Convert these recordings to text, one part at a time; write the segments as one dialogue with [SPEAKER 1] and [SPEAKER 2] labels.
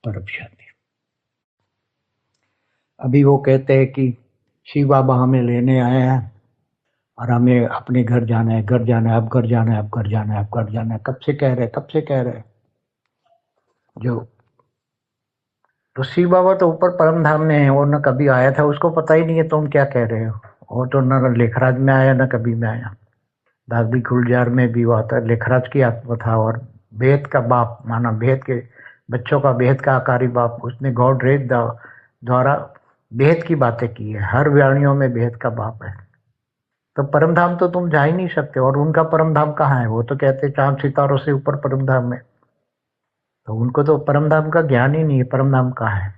[SPEAKER 1] परम शांति। अभी वो कहते हैं कि शिव बाबा हमें लेने आए हैं और हमें अपने घर जाना है, घर जाना है, अब घर जाना है, अब घर जाना है, अब घर जाना है। कब से कह रहे, कब से कह रहे जो। तो शिव बाबा तो ऊपर परम धाम में है, वो न कभी आया था, उसको पता ही नहीं है तुम क्या कह रहे हो। वो तो न लेखराज में आया न कभी में आया। दादी गुलजार में भी हुआ था, लेखराज की आत्मा था और बेहद का बाप माना, बेहद के बच्चों का बेहद का आकारी बाप। उसने गॉड रेड द्वारा बेहद की बातें की है, हर वाणियों में बेहद का बाप है। तो परम धाम तो तुम जा ही नहीं सकते। और उनका परम धाम कहाँ है? वो तो कहते चांद सितारों से ऊपर परम धाम है। तो उनको तो परम धाम का ज्ञान ही नहीं है, परम धाम कहाँ है।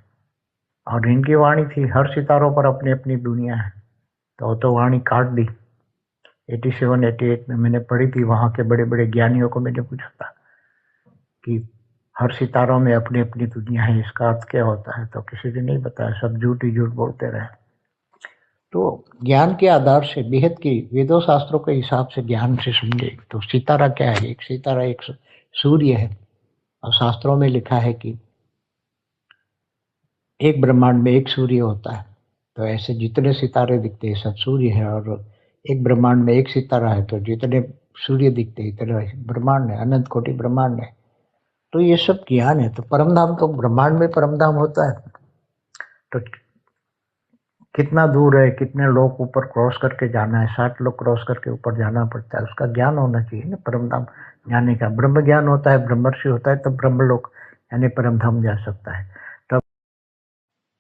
[SPEAKER 1] और इनकी वाणी थी हर सितारों पर अपनी अपनी दुनिया है, तो वो तो वाणी काट दी। 87 88 में मैंने पढ़ी थी, वहाँ के बड़े बड़े ज्ञानियों को मैंने पूछा था कि हर सितारों में अपनी अपनी दुनिया है, इसका अर्थ क्या होता है? तो किसी ने नहीं बताया, सब झूठ ही झूठ बोलते रहे। तो ज्ञान के आधार से बेहद की वेदों शास्त्रों के हिसाब से ज्ञान से समझे तो सितारा क्या है? एक सितारा एक सूर्य है। और शास्त्रों में लिखा है कि एक ब्रह्मांड में एक सूर्य होता है। तो ऐसे जितने सितारे दिखते हैं सब सूर्य है, और एक ब्रह्मांड में एक सितारा है, तो जितने सूर्य दिखते हैं इतने ब्रह्मांड है, अनंत कोटि ब्रह्मांड है। तो ये सब ज्ञान है। तो परमधाम तो ब्रह्मांड में परमधाम होता है। तो कितना दूर है, कितने लोग ऊपर क्रॉस करके जाना है, 60 लोग क्रॉस करके ऊपर जाना पड़ता है, उसका ज्ञान होना चाहिए ना परमधाम जाने का। ब्रह्म ज्ञान होता है, ब्रह्मर्षि होता है, तब ब्रह्म लोक यानी परमधाम जा सकता है।